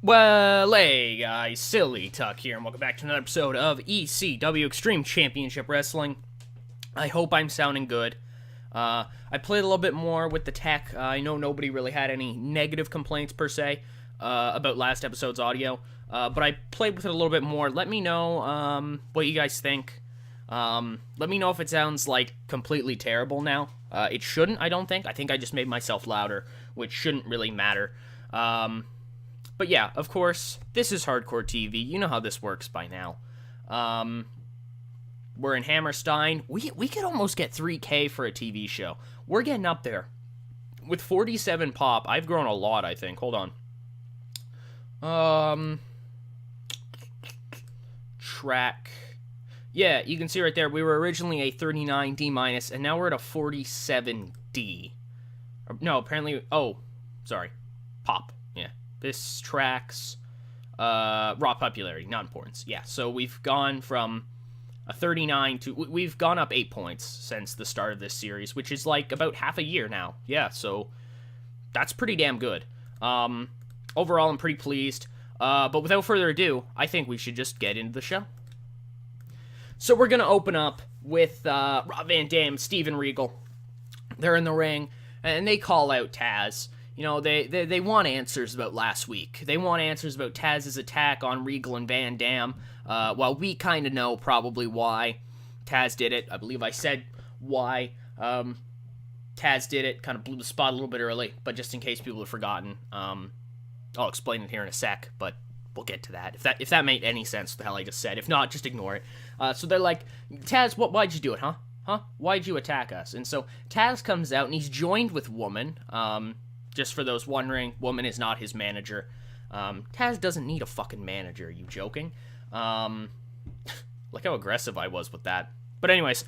Well, hey guys, Silly Tuck here, and welcome back to another episode of ECW Extreme Championship Wrestling. I hope I'm sounding good. I played a little bit more with the tech. I know nobody really had any negative complaints per se about last episode's audio, but I played with it a little bit more. Let me know what you guys think. Let me know if it sounds like completely terrible now. It shouldn't, I don't think. I think I just made myself louder, which shouldn't really matter. But yeah, of course, this is Hardcore TV. You know how this works by now. We're in Hammerstein. We could almost get 3K for a TV show. We're getting up there. With 47 pop, I've grown a lot, I think. Hold on. Track. Yeah, you can see right there, we were originally a 39 D-, and now we're at a 47 D. No, apparently, sorry. Pop, yeah. This tracks raw popularity, not importance. Yeah, so we've gone from a 39 to... We've gone up 8 points since the start of this series, which is like about half a year now. Yeah, so that's pretty damn good. Overall, I'm pretty pleased. But without further ado, I think we should just get into the show. So we're going to open up with Rob Van Dam, Steven Regal. They're in the ring, and they call out Taz. You know, they want answers about last week. They want answers about Taz's attack on Regal and Van Dam. Well, we kind of know probably why Taz did it. I believe I said why Taz did it. Kind of blew the spot a little bit early, but just in case people have forgotten, I'll explain it here in a sec, but we'll get to that. If that made any sense, what the hell I just said. If not, just ignore it. So they're like, Taz, why'd you do it, huh? Why'd you attack us? And so Taz comes out, and he's joined with Woman. Just for those wondering, Woman is not his manager. Taz doesn't need a fucking manager. Are you joking? Look how aggressive I was with that. But anyways,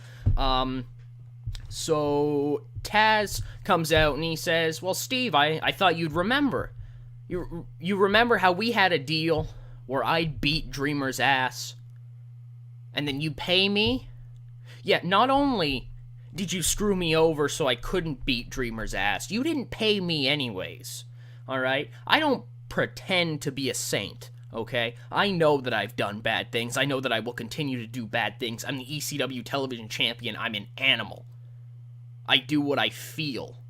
so Taz comes out and he says, well, Steve, I thought you'd remember. You remember how we had a deal where I'd beat Dreamer's ass, and then you'd pay me? Yeah, not only did you screw me over so I couldn't beat Dreamer's ass, you didn't pay me anyways, alright? I don't pretend to be a saint, okay? I know that I've done bad things. I know that I will continue to do bad things. I'm the ECW television champion. I'm an animal. I do what I feel.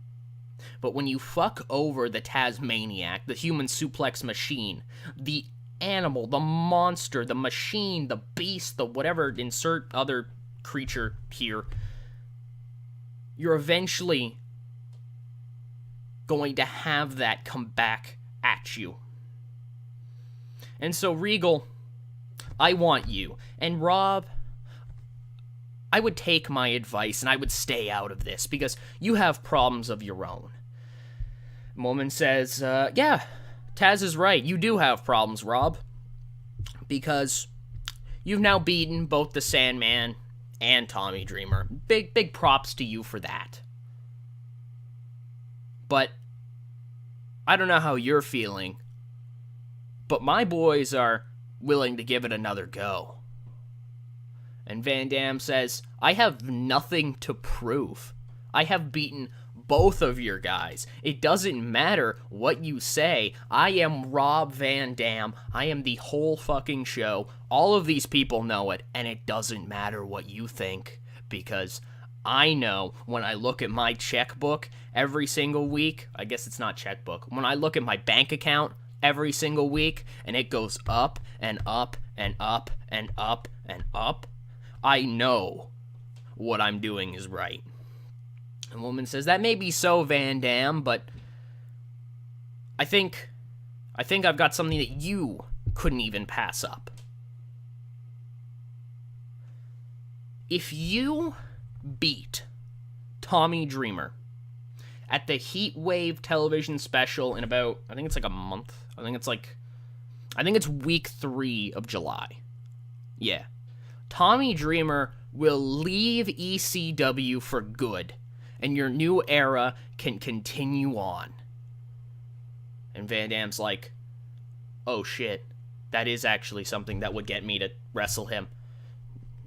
But when you fuck over the Tasmaniac, the human suplex machine, the animal, the monster, the machine, the beast, the whatever, insert other creature here, you're eventually going to have that come back at you. And so, Regal, I want you. And Rob, I would take my advice and I would stay out of this because you have problems of your own. Woman says, yeah, Taz is right. You do have problems, Rob. Because you've now beaten both the Sandman and Tommy Dreamer. Big props to you for that. But I don't know how you're feeling, but my boys are willing to give it another go. And Van Dam says, I have nothing to prove. I have beaten both of your guys. It doesn't matter what you say. I am Rob Van Dam. I am the whole fucking show. All of these people know it, and it doesn't matter what you think, because I know when I look at my checkbook every single week, I guess it's not checkbook, when I look at my bank account every single week, and it goes up and up and up and up and up, I know what I'm doing is right. And Woman says, that may be so, Van Dam, but I think I've got something that you couldn't even pass up. If you beat Tommy Dreamer at the Heat Wave television special in about, I think it's like a month. I think it's week 3 of July. Yeah. Tommy Dreamer will leave ECW for good, and your new era can continue on. And Van Dam's like, oh shit, that is actually something that would get me to wrestle him.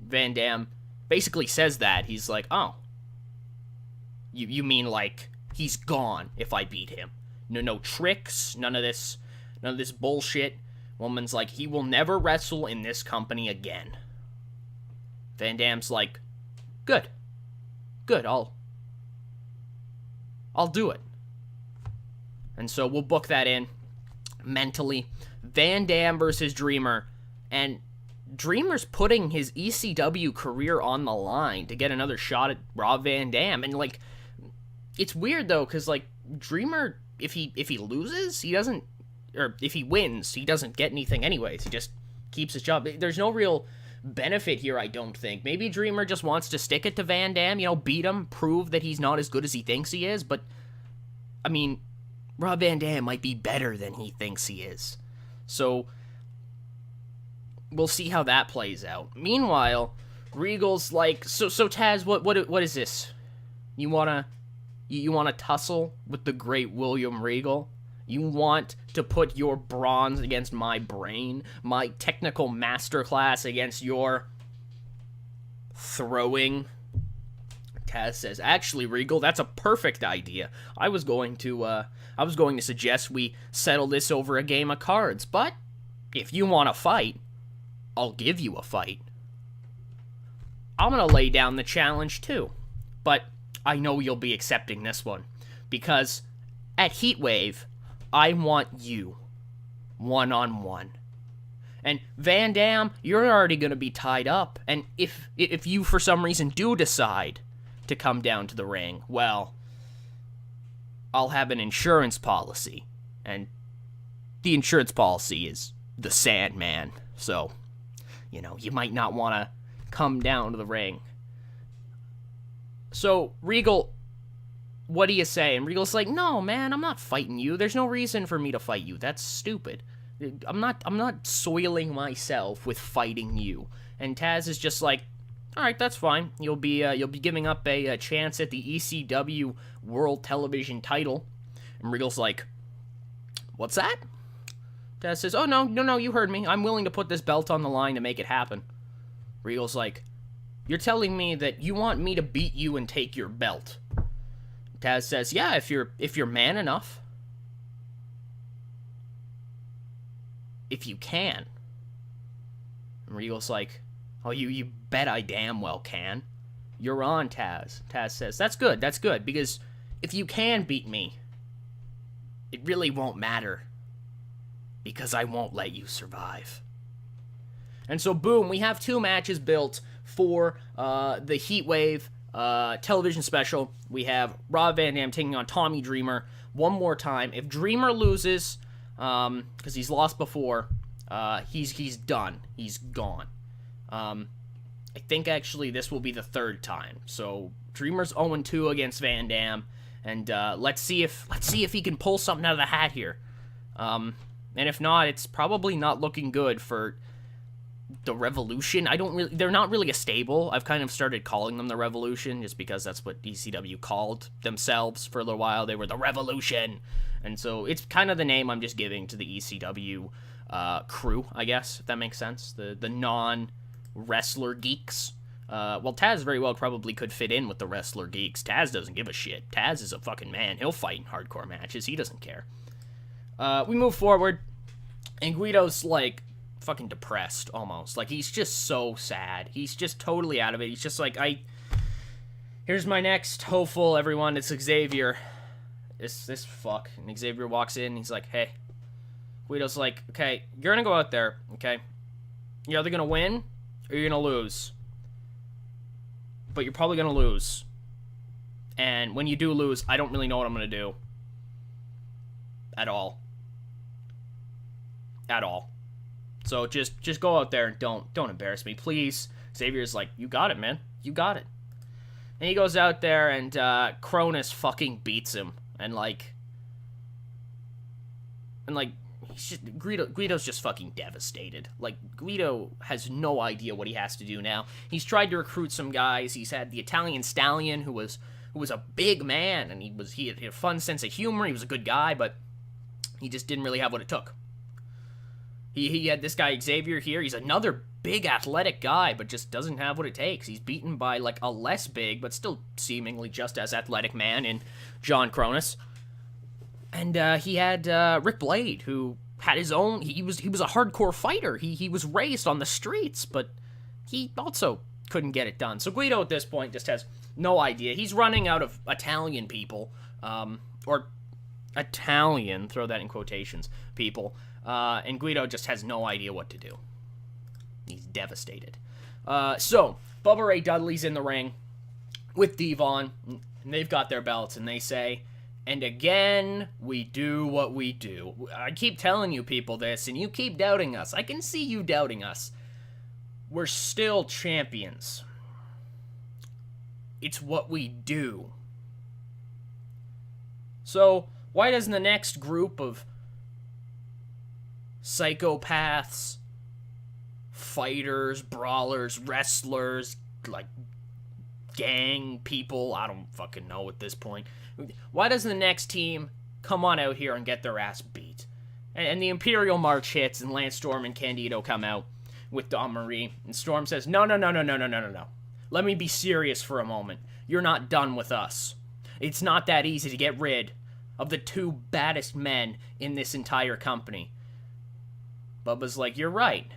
Van Dam basically says that. He's like, oh, you mean like he's gone if I beat him? No tricks, none of this None of this bullshit. Woman's like, he will never wrestle in this company again. Van Dam's like, good. Good, I'll do it. And so we'll book that in mentally. Van Dam versus Dreamer. And Dreamer's putting his ECW career on the line to get another shot at Rob Van Dam. And, like, it's weird, though, because, like, Dreamer, if he loses, he doesn't... Or if he wins, he doesn't get anything anyways. He just keeps his job. There's no real benefit here, I don't think. Maybe Dreamer just wants to stick it to Van Dam, beat him, prove that he's not as good as he thinks he is. But, I mean, Rob Van Dam might be better than he thinks he is. So, we'll see how that plays out. Meanwhile, Regal's like, so Taz, what is this? You wanna tussle with the great William Regal? You want to put your bronze against my brain, my technical masterclass against your throwing? Taz says, actually, Regal, that's a perfect idea. I was going to suggest we settle this over a game of cards, but if you want to fight, I'll give you a fight. I'm going to lay down the challenge too, but I know you'll be accepting this one, because at Heatwave, I want you, one-on-one. And Van Dam, you're already going to be tied up, and if you for some reason do decide to come down to the ring, well, I'll have an insurance policy, and the insurance policy is the Sandman, so, you might not want to come down to the ring. So, Regal, what do you say? And Regal's like, no, man, I'm not fighting you. There's no reason for me to fight you. That's stupid. I'm not soiling myself with fighting you. And Taz is just like, all right, that's fine. You'll be giving up a chance at the ECW World Television title. And Regal's like, what's that? Taz says, oh, no, you heard me. I'm willing to put this belt on the line to make it happen. Regal's like, you're telling me that you want me to beat you and take your belt? Taz says, yeah, if you're man enough. If you can. And Regal's like, oh, you bet I damn well can. You're on, Taz. Taz says, that's good, because if you can beat me, it really won't matter, because I won't let you survive. And so, boom, we have 2 matches built for the Heatwave television special. We have Rob Van Dam taking on Tommy Dreamer one more time. If Dreamer loses, because he's lost before, he's done. He's gone. I think actually this will be the 3rd time. So Dreamer's 0-2 against Van Dam, and let's see if he can pull something out of the hat here. And if not, it's probably not looking good for the Revolution. They're not really a stable. I've kind of started calling them the Revolution just because that's what ECW called themselves for a little while. They were the Revolution. And so it's kind of the name I'm just giving to the ECW crew, I guess, if that makes sense. The non-wrestler geeks. Well, Taz very well probably could fit in with the wrestler geeks. Taz doesn't give a shit. Taz is a fucking man. He'll fight in hardcore matches. He doesn't care. We move forward, and Guido's like fucking depressed almost. Like, he's just so sad. He's just totally out of it. He's just like, here's my next hopeful, everyone. It's Xavier. This fuck. And Xavier walks in, and he's like, hey. Guido's like, okay, you're gonna go out there, okay? You're either gonna win, or you're gonna lose. But you're probably gonna lose. And when you do lose, I don't really know what I'm gonna do. At all. At all. So just go out there and don't embarrass me, please. Xavier's like, you got it, man. You got it. And he goes out there, and Cronus fucking beats him. And he's just, Guido's just fucking devastated. Like, Guido has no idea what he has to do now. He's tried to recruit some guys. He's had the Italian Stallion, who was a big man, and he had a fun sense of humor. He was a good guy, but he just didn't really have what it took. He had this guy Xavier here. He's another big athletic guy, but just doesn't have what it takes. He's beaten by like a less big, but still seemingly just as athletic man in John Cronus. And he had Rick Blade, who had his own. He was a hardcore fighter. He was raised on the streets, but he also couldn't get it done. So Guido at this point just has no idea. He's running out of Italian people, or Italian, throw that in quotations, people, and Guido just has no idea what to do. He's devastated. So Bubba Ray Dudley's in the ring with Devon, and they've got their belts, and they say, and again, we do what we do. I keep telling you people this, and you keep doubting us. I can see you doubting us. We're still champions. It's what we do. So, why doesn't the next group of psychopaths, fighters, brawlers, wrestlers, like gang people, I don't fucking know at this point, why doesn't the next team come on out here and get their ass beat? And the Imperial March hits, and Lance Storm and Candido come out with Dawn Marie, and Storm says, no. Let me be serious for a moment. You're not done with us. It's not that easy to get rid of the two baddest men in this entire company. Bubba's like, you're right.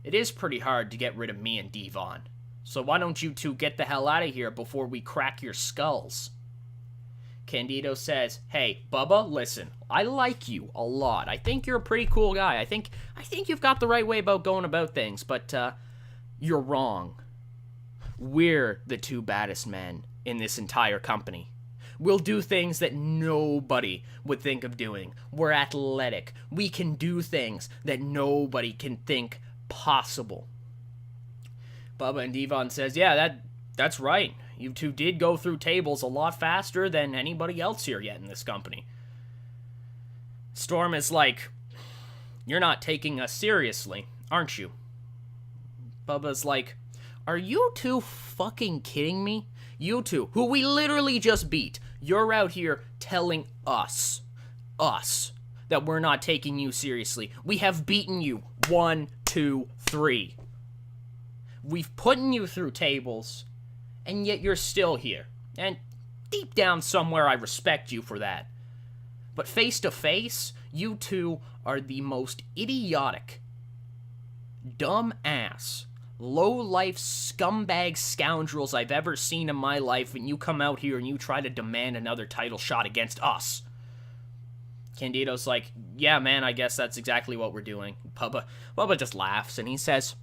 It is pretty hard to get rid of me and Devon. So why don't you two get the hell out of here before we crack your skulls? Candido says, hey, Bubba, listen, I like you a lot. I think you're a pretty cool guy. I think you've got the right way about going about things, but you're wrong. We're the two baddest men in this entire company. We'll do things that nobody would think of doing. We're athletic. We can do things that nobody can think possible. Bubba and Devon says, yeah, that's right. You two did go through tables a lot faster than anybody else here yet in this company. Storm is like, you're not taking us seriously, aren't you? Bubba's like, are you two fucking kidding me? You two, who we literally just beat, you're out here telling us, that we're not taking you seriously. We have beaten you 1, 2, 3. We've put you through tables, and yet you're still here. And deep down somewhere, I respect you for that. But face to face, you two are the most idiotic, dumb-ass, low-life scumbag scoundrels I've ever seen in my life, and you come out here and you try to demand another title shot against us. Candido's like, yeah, man, I guess that's exactly what we're doing. Bubba just laughs, and he says,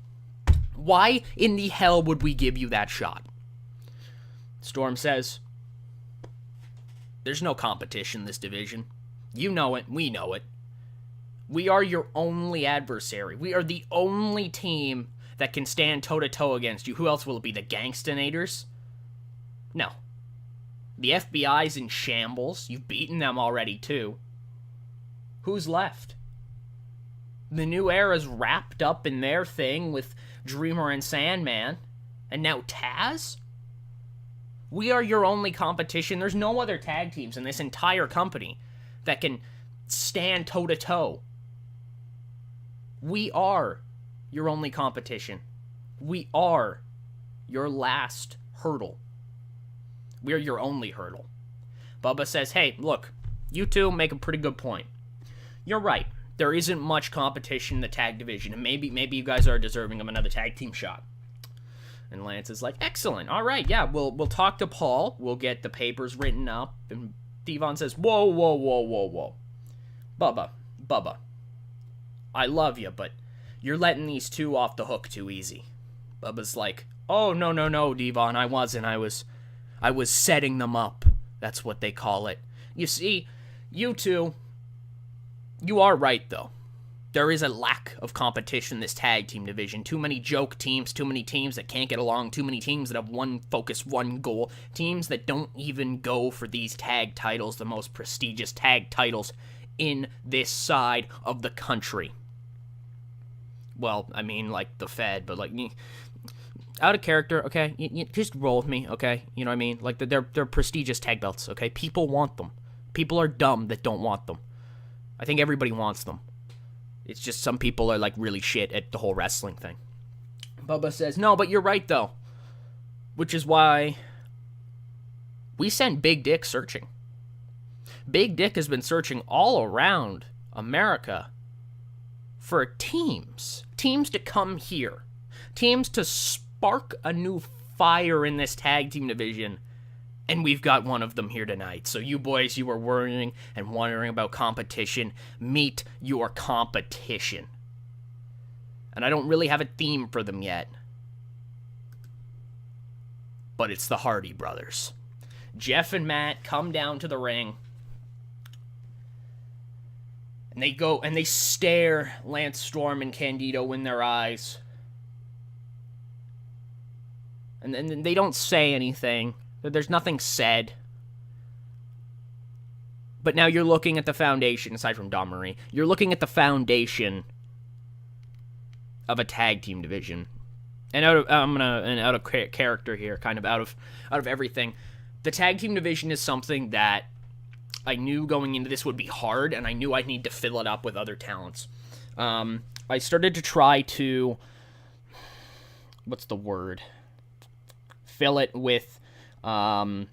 why in the hell would we give you that shot? Storm says, there's no competition in this division. You know it, we know it. We are your only adversary. We are the only team that can stand toe-to-toe against you. Who else will it be, the Gangstonators? No. The FBI's in shambles. You've beaten them already, too. Who's left? The New Era's wrapped up in their thing with Dreamer and Sandman. And now Taz? We are your only competition. There's no other tag teams in this entire company that can stand toe-to-toe. We are your only competition. We are your last hurdle. We're your only hurdle. Bubba says, hey, look, you two make a pretty good point. You're right. There isn't much competition in the tag division, and maybe you guys are deserving of another tag team shot. And Lance is like, excellent. All right, yeah, we'll talk to Paul. We'll get the papers written up. And Devon says, whoa. Bubba. I love you, but you're letting these two off the hook too easy. Bubba's like, oh, no, Devon, I wasn't. I was setting them up. That's what they call it. You see, you two, you are right, though. There is a lack of competition in this tag team division. Too many joke teams, too many teams that can't get along, too many teams that have one focus, one goal, teams that don't even go for these tag titles, the most prestigious tag titles in this side of the country. Well, I mean, like the Fed, but like, out of character, okay? You just roll with me, okay? You know what I mean? Like, they're prestigious tag belts, okay? People want them. People are dumb that don't want them. I think everybody wants them. It's just some people are, like, really shit at the whole wrestling thing. Bubba says, no, but you're right, though. Which is why we sent Big Dick searching. Big Dick has been searching all around America for teams to come here, teams to spark a new fire in this tag team division, and we've got one of them here tonight. So you boys, you were worrying and wondering about competition, meet your competition. And I don't really have a theme for them yet, but it's the Hardy Brothers. Jeff and Matt come down to the ring, and they go and they stare Lance Storm and Candido in their eyes. And then they don't say anything. There's nothing said. But now you're looking at the foundation, aside from Don Marie, you're looking at the foundation of a tag team division. And out of character here, kind of out of everything. The tag team division is something that I knew going into this would be hard, and I knew I'd need to fill it up with other talents. I started to try to, what's the word? Fill it with other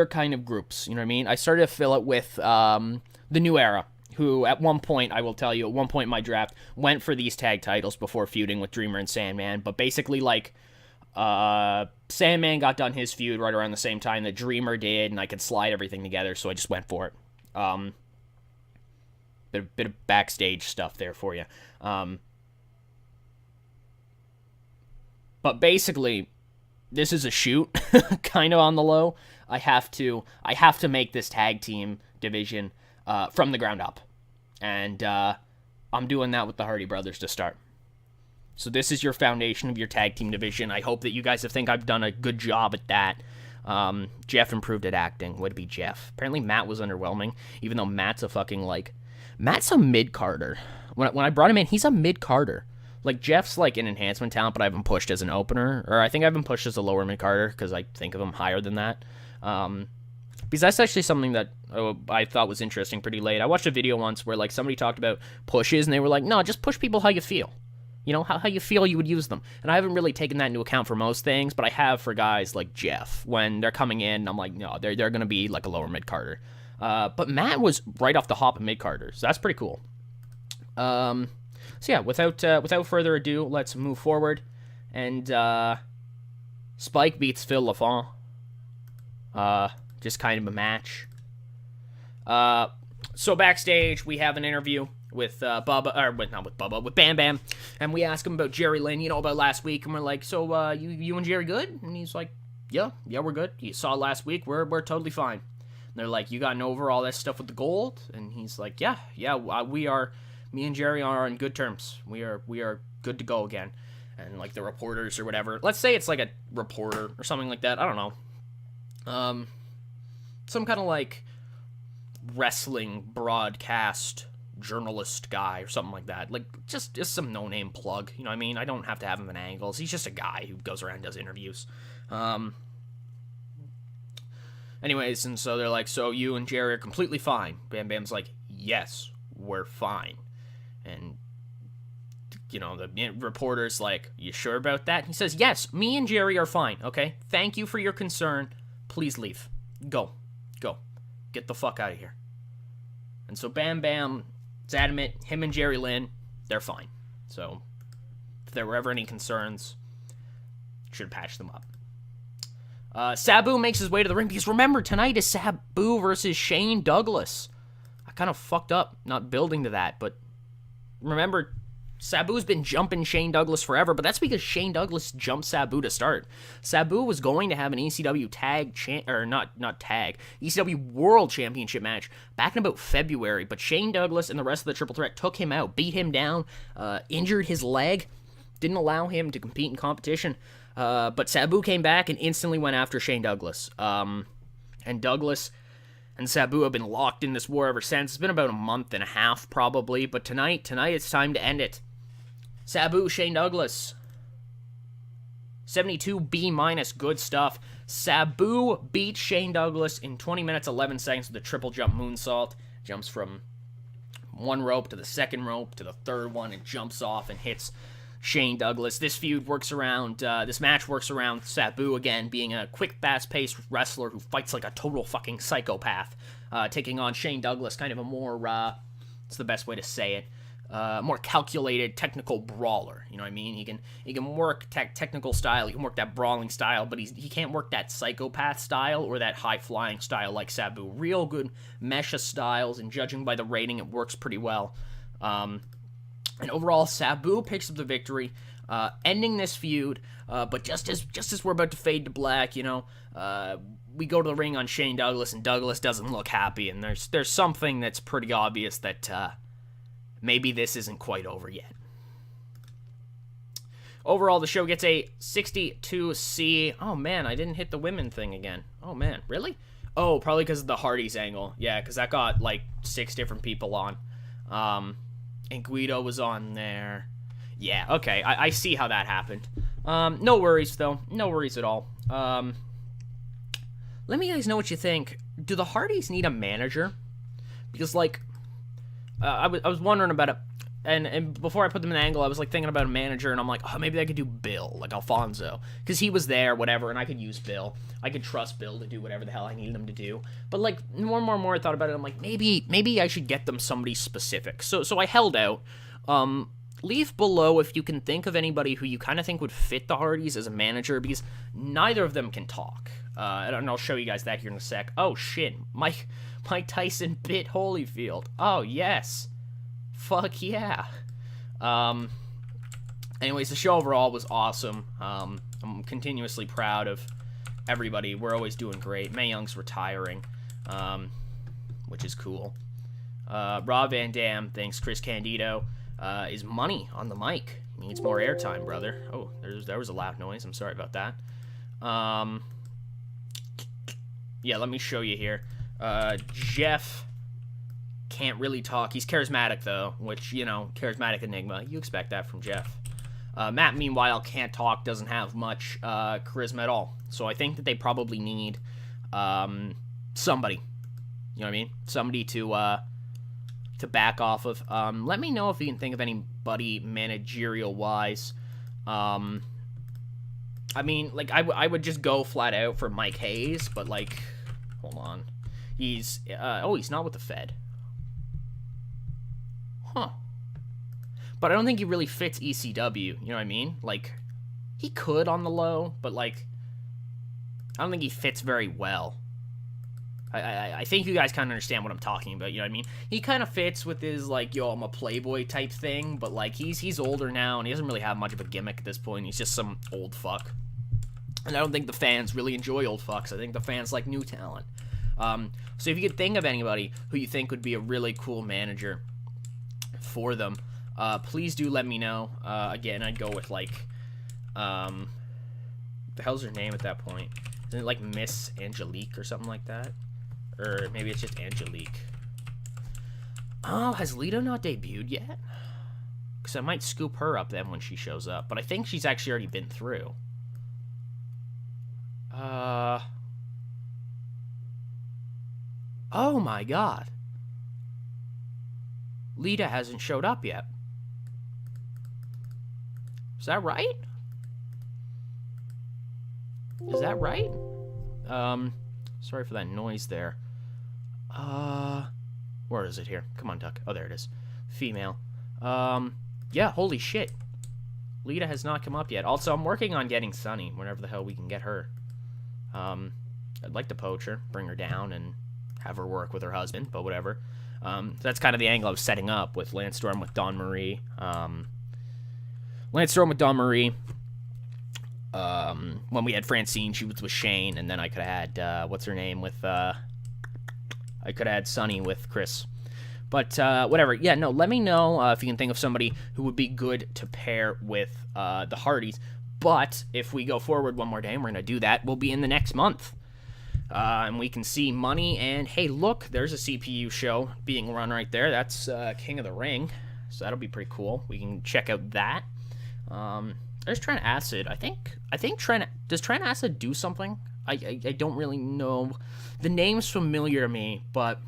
kind of groups, you know what I mean? I started to fill it with the New Era, who at one point, I will tell you, at one point in my draft, went for these tag titles before feuding with Dreamer and Sandman, but basically, like, Sandman got done his feud right around the same time that Dreamer did, and I could slide everything together, so I just went for it. Bit of backstage stuff there for you. But basically, this is a shoot, kind of on the low. I have to make this tag team division from the ground up, and I'm doing that with the Hardy Brothers to start. So this is your foundation of your tag team division. I hope that you guys think I've done a good job at that. Jeff improved at acting. Would be Jeff. Apparently Matt was underwhelming, even though Matt's a mid-carder. When I brought him in, he's a mid-carder. Like, Jeff's like an enhancement talent, but I haven't pushed as an opener. Or I think I haven't pushed as a lower mid-carder, because I think of him higher than that. Because that's actually something that I thought was interesting pretty late. I watched a video once where, like, somebody talked about pushes, and they were like, no, just push people how you feel. You know, how you feel you would use them. And I haven't really taken that into account for most things, but I have for guys like Jeff. When they're coming in, I'm like, no, they're going to be like a lower mid-carder. But Matt was right off the hop of mid-carder, so that's pretty cool. So yeah, without further ado, let's move forward. And Spike beats Phil LaFont. Just kind of a match. So backstage, we have an interview with with Bam Bam, and we ask him about Jerry Lynn, you know, about last week, and we're like, so you and Jerry good? And he's like, yeah, we're good. You saw last week, we're totally fine. And they're like, you gotten over all that stuff with the gold? And he's like, yeah, we are. Me and Jerry are on good terms. We are good to go again. And like the reporters or whatever, let's say it's like a reporter or something like that. I don't know. Some kind of like wrestling broadcast journalist guy or something like that. Like just some no-name plug. You know what I mean? I don't have to have him in angles. He's just a guy who goes around and does interviews. Anyways, and so they're like, so you and Jerry are completely fine. Bam Bam's like, yes, we're fine. And, you know, the reporter's like, you sure about that? And he says, yes, me and Jerry are fine, okay? Thank you for your concern. Please leave. Go. Get the fuck out of here. And so Bam Bam is adamant, him and Jerry Lynn, they're fine. So, if there were ever any concerns, should patch them up. Sabu makes his way to the ring, because remember, tonight is Sabu versus Shane Douglas. I kind of fucked up not building to that, but remember, Sabu's been jumping Shane Douglas forever, but that's because Shane Douglas jumped Sabu to start. Sabu was going to have an ECW ECW World Championship match back in about February, but Shane Douglas and the rest of the Triple Threat took him out, beat him down, injured his leg, didn't allow him to compete in competition, but Sabu came back and instantly went after Shane Douglas. And Douglas and Sabu have been locked in this war ever since. It's been about a month and a half, probably, but tonight it's time to end it. Sabu, Shane Douglas. 72 B-, good stuff. Sabu beats Shane Douglas in 20 minutes, 11 seconds with a triple jump moonsault. Jumps from one rope to the second rope to the third one and jumps off and hits Shane Douglas. This feud works around, this match works around Sabu again being a quick, fast-paced wrestler who fights like a total fucking psychopath, taking on Shane Douglas, kind of a more, what's the best way to say it? More calculated technical brawler. You know what I mean? He can work technical style. He can work that brawling style, but he can't work that psychopath style or that high flying style like Sabu. Real good mesh of styles, and judging by the rating, it works pretty well. And overall, Sabu picks up the victory, ending this feud. But just as we're about to fade to black, we go to the ring on Shane Douglas, and Douglas doesn't look happy. And there's something that's pretty obvious that maybe this isn't quite over yet. Overall, the show gets a 62C. Oh man, I didn't hit the women thing again. Oh man, really? Oh, probably because of the Hardys angle. Yeah, because that got like 6 different people on. And Guido was on there. Yeah, okay, I see how that happened. No worries, though. No worries at all. Let me guys know what you think. Do the Hardys need a manager? Because, like, I was wondering about it. And before I put them in the angle, I was, like, thinking about a manager, and I'm like, oh, maybe I could do Bill, like Alfonso. Because he was there, whatever, and I could use Bill. I could trust Bill to do whatever the hell I needed him to do. But, like, more and more I thought about it, I'm like, maybe I should get them somebody specific. So I held out. Leave below if you can think of anybody who you kind of think would fit the Hardys as a manager, because neither of them can talk. And I'll show you guys that here in a sec. Oh, shit. Mike Tyson bit Holyfield. Oh, yes. Fuck yeah. Anyways, the show overall was awesome. I'm continuously proud of everybody. We're always doing great. Mae Young's retiring, which is cool. Rob Van Dam thanks Chris Candido. Is money on the mic. Needs more airtime, brother. Oh, there was a loud noise. I'm sorry about that. Yeah, let me show you here. Jeff can't really talk. He's charismatic, though, which, charismatic enigma. You expect that from Jeff. Matt, meanwhile, can't talk, doesn't have much charisma at all. So I think that they probably need somebody. You know what I mean? Somebody to back off of. Let me know if you can think of anybody managerial-wise. I mean, like, I would just go flat out for Mike Hayes, but, like, hold on. He's not with the Fed. Huh. But I don't think he really fits ECW, you know what I mean? Like, he could on the low, but, like, I don't think he fits very well. I think you guys kind of understand what I'm talking about, you know what I mean? He kind of fits with his, like, yo, I'm a playboy type thing, but, like, he's older now, and he doesn't really have much of a gimmick at this point. He's just some old fuck. And I don't think the fans really enjoy old fucks. I think the fans like new talent. So if you could think of anybody who you think would be a really cool manager for them, please do let me know. Again, I'd go with, like, the hell's her name at that point? Isn't it, like, Miss Angelique or something like that? Or maybe it's just Angelique. Oh, has Lita not debuted yet? Because I might scoop her up then when she shows up. But I think she's actually already been through. Oh my god. Lita hasn't showed up yet. Is that right? Is that right? Sorry for that noise there. Where is it here? Come on, Duck. Oh, there it is. Female. Yeah, holy shit. Lita has not come up yet. Also, I'm working on getting Sunny, whenever the hell we can get her. I'd like to poach her, bring her down, and have her work with her husband, but whatever. That's kind of the angle I was setting up with Lance Storm with Dawn Marie. Lance Storm with Dawn Marie. When we had Francine, she was with Shane, and then I could have had, what's her name, with, I could have had Sunny with Chris. But, whatever. Yeah, no, let me know if you can think of somebody who would be good to pair with the Hardys. But if we go forward one more day, and we're going to do that, we'll be in the next month. And we can see Money, and hey, look, there's a CPU show being run right there. That's King of the Ring, so that'll be pretty cool. We can check out that. There's Trent Acid. I think does Trent Acid do something? I don't really know. The name's familiar to me, but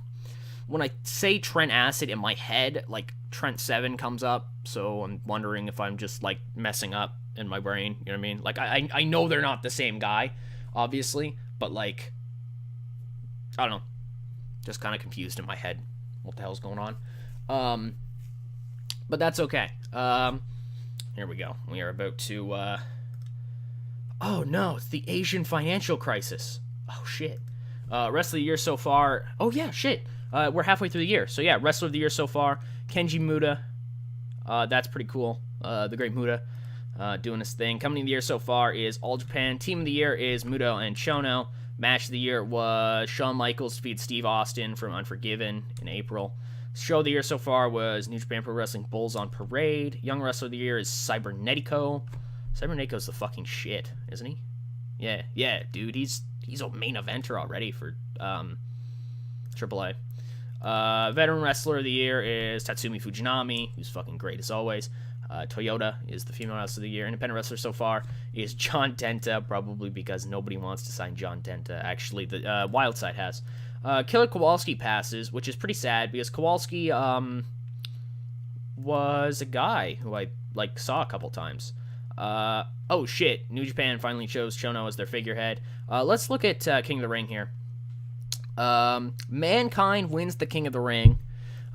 when I say Trent Acid in my head, like Trent Seven comes up, so I'm wondering if I'm just like messing up in my brain. You know what I mean? Like I know they're not the same guy, obviously, but like I don't know, just kind of confused in my head. What the hell's going on? But that's okay. Here we go. We are about to. Oh no, it's the Asian financial crisis. Oh shit. Rest of the year so far. Oh yeah, shit. We're halfway through the year. So yeah, rest of the year so far. Kenji Muda. That's pretty cool. The great Muda doing his thing. Company of the year so far is All Japan. Team of the year is Muto and Chono. Match of the year was Shawn Michaels defeated Steve Austin from Unforgiven in April. Show of the year so far was New Japan Pro Wrestling Bulls on Parade. Young Wrestler of the year is Cybernetico. Cybernetico's the fucking shit, isn't he? Yeah, dude. He's a main eventer already for AAA. Veteran Wrestler of the Year is Tatsumi Fujinami, who's fucking great as always. Toyota is the Female Wrestler of the Year. Independent Wrestler so far is John Tenta, probably because nobody wants to sign John Tenta. Actually, the Wildside has. Killer Kowalski passes, which is pretty sad because Kowalski was a guy who I saw a couple times. Oh shit, New Japan finally chose Chono as their figurehead. Let's look at King of the Ring here. Mankind wins the King of the Ring.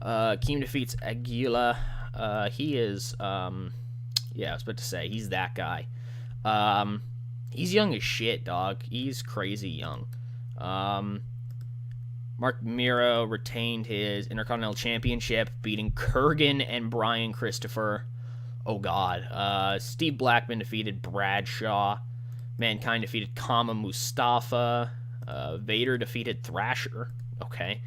Keem defeats Aguila. He is, yeah, I was about to say, he's that guy. He's young as shit, dog. He's crazy young. Mark Miro retained his Intercontinental Championship, beating Kurgan and Brian Christopher. Oh, God. Steve Blackman defeated Bradshaw. Mankind defeated Kama Mustafa. Vader defeated Thrasher. Okay.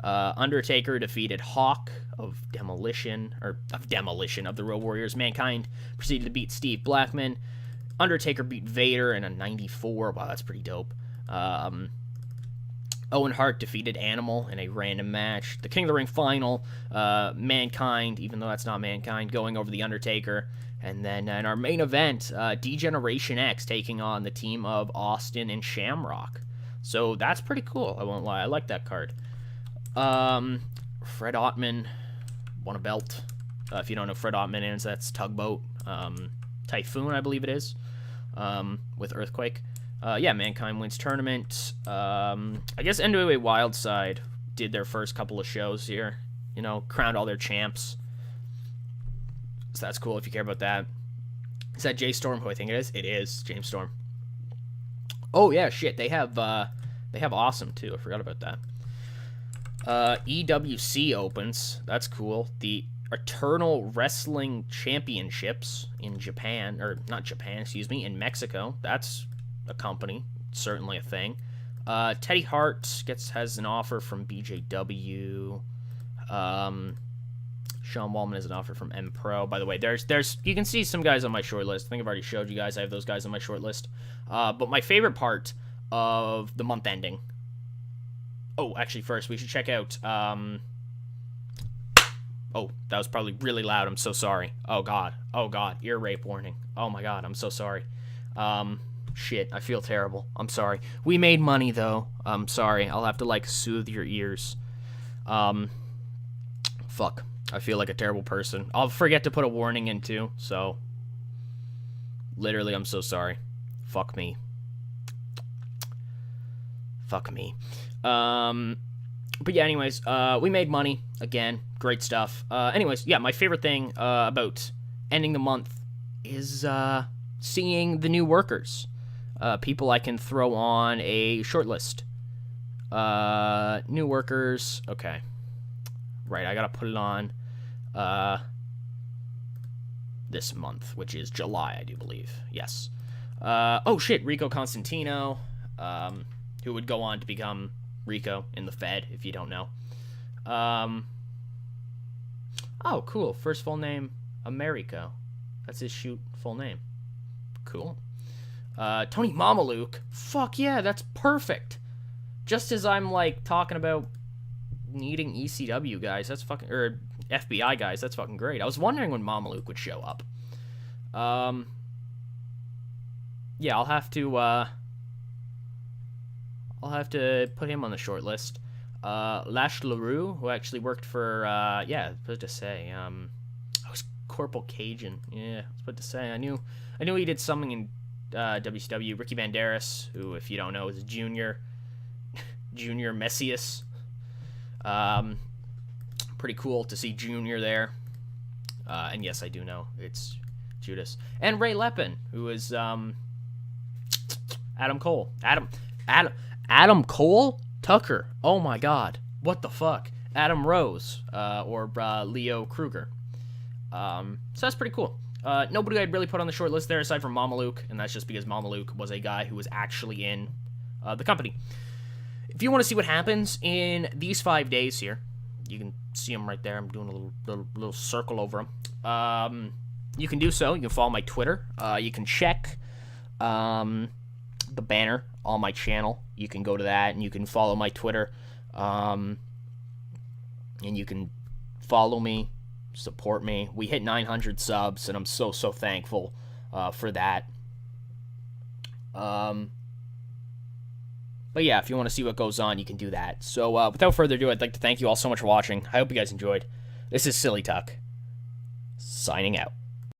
Undertaker defeated Hawk of Demolition of the Road Warriors. Mankind proceeded to beat Steve Blackman. Undertaker beat Vader in a 94. Wow, that's pretty dope. Owen Hart defeated Animal in a random match. The King of the Ring final, Mankind, even though that's not Mankind, going over the Undertaker. And then in our main event, D-Generation X taking on the team of Austin and Shamrock. So that's pretty cool, I won't lie. I like that card. Fred Ottman won a belt. If you don't know Fred Ottman is, that's Tugboat. Typhoon, I believe it is, with Earthquake. Yeah, Mankind wins tournament. I guess NWA Wildside did their first couple of shows here. You know, crowned all their champs. So that's cool if you care about that. Is that Jay Storm who I think it is? It is James Storm. Oh yeah, shit. They have Awesome too. I forgot about that. EWC opens. That's cool. The Eternal Wrestling Championships in Japan, or not Japan, excuse me, in Mexico. That's a company, certainly a thing. Teddy Hart has an offer from BJW. Sean Wallman has an offer from M Pro. By the way, there's you can see some guys on my short list. I think I've already showed you guys. I have those guys on my short list. But my favorite part of the month ending. Oh, actually, first we should check out. Oh, that was probably really loud. I'm so sorry. Oh god, ear rape warning. Oh my god, I'm so sorry. Shit, I feel terrible. I'm sorry. We made money though. I'm sorry. I'll have to soothe your ears. Fuck. I feel like a terrible person. I'll forget to put a warning in too, so literally I'm so sorry. Fuck me. Fuck me. But yeah, anyways, we made money again. Great stuff. Anyways, yeah, my favorite thing about ending the month is seeing the new workers. People I can throw on a short list. New workers. Okay. Right, I gotta put it on this month, which is July, I do believe. Yes. Oh shit, Rico Constantino, who would go on to become Rico in the Fed, if you don't know. Oh, cool. First full name, Americo. That's his full name. Cool. Tony Mamaluke. Fuck yeah, that's perfect. Just as I'm talking about needing ECW guys, that's fucking, or FBI guys, that's fucking great. I was wondering when Mamaluke would show up. Yeah, I'll have to put him on the short list. Lash LaRue, who actually worked for, yeah, I was supposed to say, I was Corporal Cajun. Yeah, I was about to say, I knew he did something in WCW. Ricky Banderas, who, if you don't know, is Junior Messias. Pretty cool to see Junior there. And yes, I do know it's Judas. And Ray Lepin, who is Adam Cole. Adam Cole? Tucker. Oh my god. What the fuck? Adam Rose, or Leo Kruger. So that's pretty cool. Nobody I'd really put on the short list there aside from Mamaluke, and that's just because Mamaluke was a guy who was actually in the company. If you want to see what happens in these 5 days here, you can see them right there. I'm doing a little circle over them. You can do so. You can follow my Twitter. You can check the banner on my channel. You can go to that, and you can follow my Twitter. And you can follow me, support me. We hit 900 subs, and I'm so thankful for that. But yeah, if you want to see what goes on, you can do that. So without further ado, I'd like to thank you all so much for watching. I hope you guys enjoyed. This is Silly Tuck, signing out.